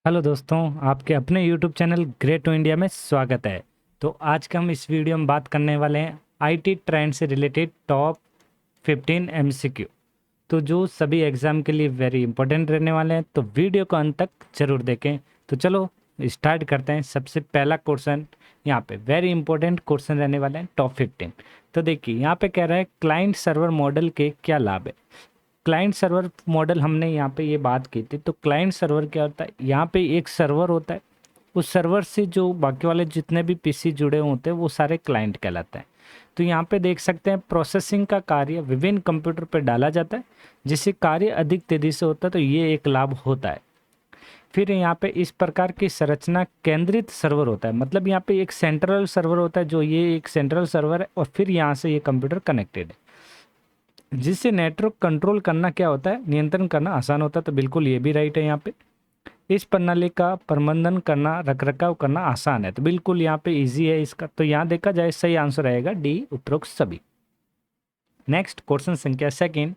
Hello दोस्तों, आपके अपने YouTube channel great to India में स्वागत है। तो आज का हम इस वीडियो में बात करने वाले हैं आईटी ट्रेंड से रिलेटेड टॉप 15 एमसीक्यू। तो जो सभी एग्ज़ाम के लिए वेरी इंपॉर्टेंट रहने वाले हैं, तो वीडियो को अंत तक ज़रूर देखें। तो चलो स्टार्ट करते हैं। सबसे पहला क्वेश्चन यहाँ पे वेरी इंपॉर्टेंट क्वेश्चन रहने वाले हैं टॉप 15। तो देखिए यहाँ पे कह रहा है क्लाइंट सर्वर मॉडल के क्या लाभ है। क्लाइंट सर्वर मॉडल हमने यहाँ पे ये बात की थी। तो क्लाइंट सर्वर क्या होता है, यहाँ पे एक सर्वर होता है, उस सर्वर से जो बाकी वाले जितने भी पीसी जुड़े होते हैं वो सारे क्लाइंट कहलाते हैं। तो यहाँ पे देख सकते हैं प्रोसेसिंग का कार्य विभिन्न कंप्यूटर पर डाला जाता है, जिससे कार्य अधिक तेजी से होता है। तो ये एक लाभ होता है। फिर यहाँ पे इस प्रकार की संरचना केंद्रित सर्वर होता है, मतलब यहाँ पे एक सेंट्रल सर्वर होता है, जो ये एक सेंट्रल सर्वर है और फिर यहाँ से ये कंप्यूटर कनेक्टेड है, जिससे नेटवर्क कंट्रोल करना क्या होता है, नियंत्रण करना आसान होता है। तो बिल्कुल ये भी राइट है। यहाँ पे इस प्रणाली का प्रबंधन करना, रखरखाव करना आसान है। तो बिल्कुल यहाँ पे इजी है इसका। तो यहाँ देखा जाए सही आंसर रहेगा डी, उपरोक्त सभी। नेक्स्ट क्वेश्चन संख्या सेकंड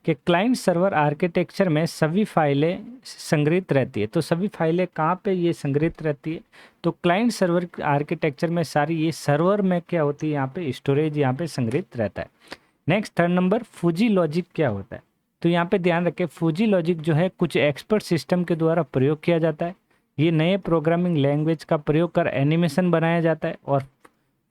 कि क्लाइंट सर्वर आर्किटेक्चर में सभी फाइलें संग्रहित रहती है। तो सभी फाइलें कहाँ पे ये संग्रहित रहती है, तो क्लाइंट सर्वर आर्किटेक्चर में सारी ये सर्वर में क्या होती है, यहाँ पे स्टोरेज यहाँ पे संग्रहित रहता है। Next third number Fuji logic क्या होता है। तो यहाँ पे ध्यान रखें, फूजी लॉजिक जो है कुछ एक्सपर्ट सिस्टम के द्वारा प्रयोग किया जाता है। ये नए प्रोग्रामिंग लैंग्वेज का प्रयोग कर एनिमेशन बनाया जाता है और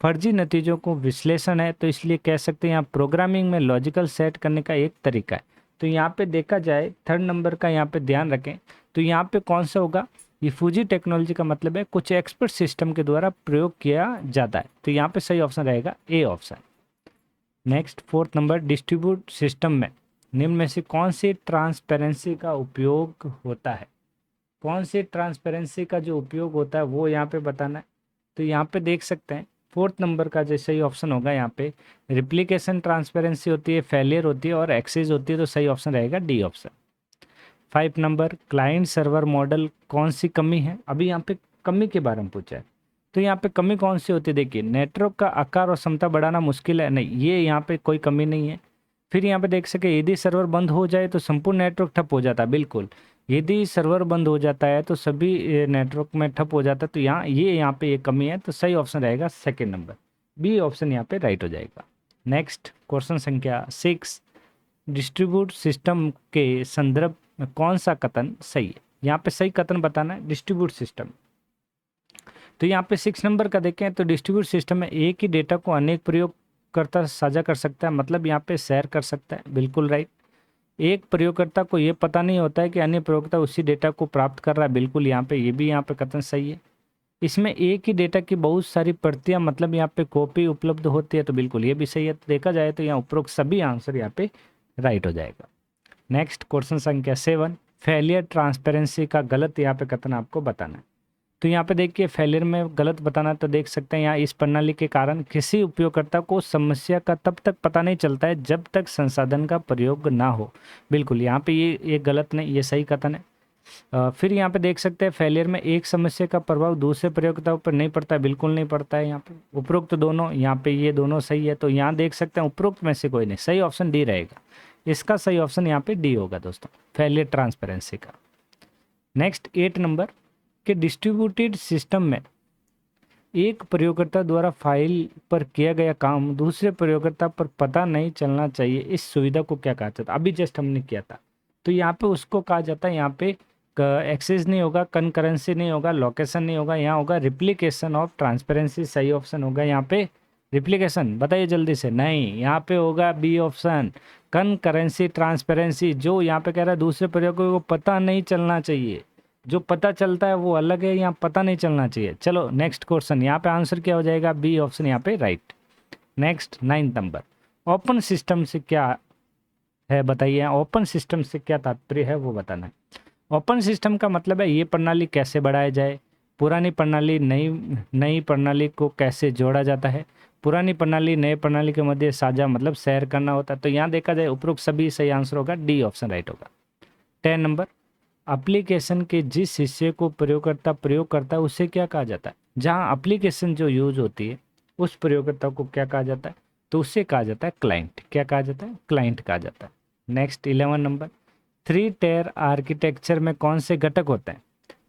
फर्जी नतीजों को विश्लेषण है। तो इसलिए कह सकते हैं यहाँ प्रोग्रामिंग में लॉजिकल सेट करने का एक तरीका है। तो यहाँ पे देखा जाए थर्ड नंबर का यहाँ पे ध्यान रखें, तो यहाँ पे कौन सा होगा, ये फूजी टेक्नोलॉजी का मतलब है कुछ एक्सपर्ट सिस्टम के द्वारा प्रयोग किया जाता है। तो यहाँ पे सही ऑप्शन रहेगा A option. Next fourth number distribute system में निम्न में से कौन सी ट्रांसपेरेंसी का उपयोग होता है। कौन सी ट्रांसपेरेंसी का जो उपयोग होता है वो यहाँ पे बताना है। तो यहाँ पे देख सकते हैं फोर्थ नंबर का जो सही ऑप्शन होगा, यहाँ पे रिप्लिकेशन ट्रांसपेरेंसी होती है, फेलियर होती है और एक्सेस होती है। तो सही ऑप्शन रहेगा D option. 5 number client server model कौन सी कमी है। अभी यहाँ पे कमी के बारे में पूछा है। तो यहाँ पे कमी कौन सी होती है, देखिए नेटवर्क का आकार और क्षमता बढ़ाना मुश्किल है, नहीं ये यहाँ पे कोई कमी नहीं है। फिर यहाँ पे देख सके यदि सर्वर बंद हो जाए तो संपूर्ण नेटवर्क ठप हो जाता है, बिल्कुल यदि सर्वर बंद हो जाता है तो सभी नेटवर्क में ठप हो जाता है। तो यहाँ पे ये कमी है। तो सही ऑप्शन रहेगा सेकेंड नंबर, बी ऑप्शन यहाँ पे राइट हो जाएगा। नेक्स्ट क्वेश्चन संख्या 6 डिस्ट्रीब्यूट सिस्टम के संदर्भ में कौन सा कथन सही है। यहाँ पे सही कथन बताना है डिस्ट्रीब्यूट सिस्टम। तो यहाँ पे 6 नंबर का देखें तो डिस्ट्रीब्यूट सिस्टम में एक ही डेटा को अनेक प्रयोगकर्ता साझा कर सकता है, मतलब यहाँ पे शेयर कर सकता है, बिल्कुल राइट। एक प्रयोगकर्ता को ये पता नहीं होता है कि अन्य प्रयोगकर्ता उसी डेटा को प्राप्त कर रहा है, बिल्कुल यहाँ पे ये भी यहाँ पे कथन सही है। इसमें एक ही डेटा की बहुत सारी प्रतियां, मतलब यहाँ पे कॉपी उपलब्ध होती है, तो बिल्कुल ये भी सही है। तो देखा जाए तो यहाँ उपरोक्त सभी आंसर यहाँ पे राइट हो जाएगा। नेक्स्ट क्वेश्चन संख्या 7 फेलियर ट्रांसपेरेंसी का गलत यहाँ पे कथन आपको बताना है। तो यहाँ पे देखिए फेलियर में गलत बताना, तो देख सकते हैं यहाँ इस प्रणाली के कारण किसी उपयोगकर्ता को समस्या का तब तक पता नहीं चलता है जब तक संसाधन का प्रयोग ना हो, बिल्कुल यहाँ पे ये गलत नहीं, ये सही कथन है। फिर यहाँ पे देख सकते हैं फेलियर में एक समस्या का प्रभाव दूसरे प्रयोगकर्ताओं पर नहीं पड़ता है, बिल्कुल नहीं पड़ता है। यहाँ पे उपरोक्त दोनों, यहाँ पे ये दोनों सही है। तो यहाँ देख सकते हैं उपरोक्त में से कोई नहीं, सही ऑप्शन डी रहेगा। इसका सही ऑप्शन यहाँ पे डी होगा दोस्तों, फेलियर ट्रांसपेरेंसी का। नेक्स्ट 8 नंबर के डिस्ट्रीब्यूटेड सिस्टम में एक प्रयोगकर्ता द्वारा फाइल पर किया गया काम दूसरे प्रयोगकर्ता पर पता नहीं चलना चाहिए, इस सुविधा को क्या कहा जाता है। अभी जस्ट हमने किया था। तो यहाँ पे उसको कहा जाता है, यहाँ पे एक्सेस नहीं होगा, कनकरेंसी नहीं होगा, लोकेशन नहीं होगा, यहाँ होगा रिप्लिकेशन ऑफ ट्रांसपेरेंसी। सही ऑप्शन होगा यहाँ पे रिप्लिकेशन। बताइए जल्दी से, नहीं यहाँ पे होगा बी ऑप्शन कनकरेंसी ट्रांसपेरेंसी। जो यहाँ पे कह रहा है दूसरे प्रयोगकर्ता को पता नहीं चलना चाहिए, जो पता चलता है वो अलग है, यहाँ पता नहीं चलना चाहिए। चलो नेक्स्ट क्वेश्चन, यहाँ पे आंसर क्या हो जाएगा, बी ऑप्शन यहाँ पे right. Next 9 number open system से क्या है बताइए। ओपन सिस्टम से क्या तात्पर्य है वो बताना है। ओपन सिस्टम का मतलब है ये प्रणाली कैसे बढ़ाया जाए, पुरानी प्रणाली नई नई प्रणाली को कैसे जोड़ा जाता है, पुरानी प्रणाली नए प्रणाली के मध्य साझा मतलब शेयर करना होता है। तो यहाँ देखा जाए उपरोक्त सभी सही आंसर होगा, डी ऑप्शन राइट होगा। 10 नंबर एप्लीकेशन के जिस हिस्से को प्रयोगकर्ता प्रयोग करता है उसे क्या कहा जाता है। जहाँ एप्लीकेशन जो यूज होती है उस प्रयोगकर्ता को क्या कहा जाता है, तो उसे कहा जाता है क्लाइंट। क्या कहा जाता है, क्लाइंट कहा जाता है। नेक्स्ट 11 नंबर 3 टायर आर्किटेक्चर में कौन से घटक होते हैं।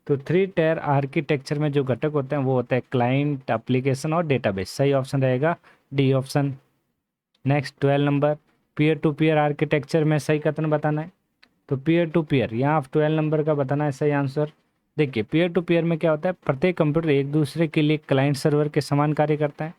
तो 3 टायर आर्किटेक्चर में जो घटक होते हैं वो होते हैं क्लाइंट, एप्लीकेशन और डेटाबेस। सही ऑप्शन रहेगा D option. Next 12 number, peer to peer architecture में सही कथन बताना है। तो पीयर टू पीयर यहाँ 12 नंबर का बताना है सही आंसर। देखिए पीयर टू पीयर में क्या होता है, प्रत्येक कंप्यूटर एक दूसरे के लिए क्लाइंट सर्वर के समान कार्य करता है।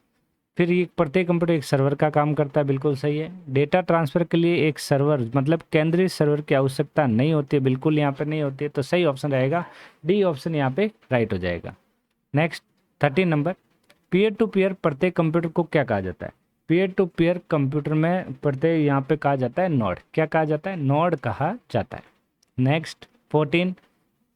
फिर ये प्रत्येक कंप्यूटर एक सर्वर का काम करता है, बिल्कुल सही है। डेटा ट्रांसफ़र के लिए एक सर्वर मतलब केंद्रीय सर्वर की आवश्यकता नहीं होती है, बिल्कुल यहाँ पे नहीं होती है। तो सही ऑप्शन रहेगा डी ऑप्शन यहाँ पे राइट हो जाएगा। Next 13 number, peer to peer प्रत्येक कंप्यूटर को क्या कहा जाता है? पीयर टू पीयर कंप्यूटर में प्रत्येक यहाँ पे कहा जाता है नोड। क्या कहा जाता है? नोड कहा जाता है। नेक्स्ट 14,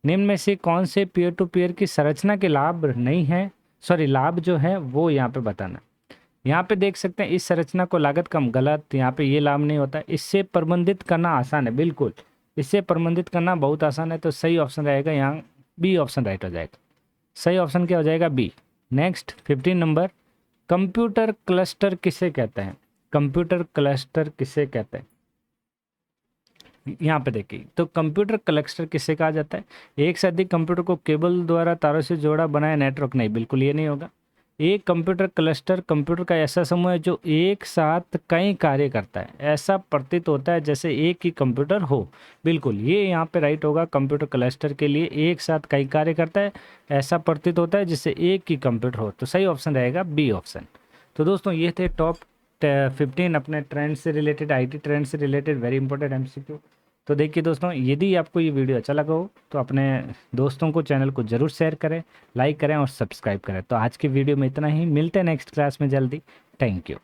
निम्न में से कौन से पीयर टू पीयर की संरचना के लाभ नहीं है, सॉरी लाभ जो है वो यहाँ पे बताना। यहाँ पे देख सकते हैं इस संरचना को लागत कम, गलत, यहाँ पे ये लाभ नहीं होता है। इससे प्रबंधित करना आसान है, बिल्कुल इससे प्रबंधित करना बहुत आसान है। तो सही ऑप्शन रहेगा यहाँ बी ऑप्शन राइट हो जाएगा। सही ऑप्शन क्या हो जाएगा? B. Next 15 number, computer cluster किसे कहते हैं? कंप्यूटर क्लस्टर किसे कहते हैं? यहाँ पे देखिए, तो कंप्यूटर क्लस्टर किसे कहा जाता है? एक से अधिक कंप्यूटर को केबल द्वारा तारों से जोड़ा बनाया नेटवर्क। नहीं, बिल्कुल ये नहीं होगा। एक कंप्यूटर क्लस्टर कंप्यूटर का ऐसा समूह है जो एक साथ कई कार्य करता है। ऐसा प्रतीत होता है जैसे एक ही कंप्यूटर हो। बिल्कुल ये यहाँ पे राइट होगा। कंप्यूटर क्लस्टर के लिए एक साथ कई कार्य करता है, ऐसा प्रतीत होता है जैसे एक ही कंप्यूटर हो। तो सही ऑप्शन रहेगा बी ऑप्शन। तो दोस्तों ये थे टॉप 15 अपने ट्रेंड से रिलेटेड, आईटी ट्रेंड से रिलेटेड वेरी इंपॉर्टेंट एमसीक्यू। तो देखिए दोस्तों, यदि आपको ये वीडियो अच्छा लगा हो तो अपने दोस्तों को, चैनल को ज़रूर शेयर करें, लाइक करें और सब्सक्राइब करें। तो आज की वीडियो में इतना ही, मिलते हैं नेक्स्ट क्लास में जल्दी। Thank you.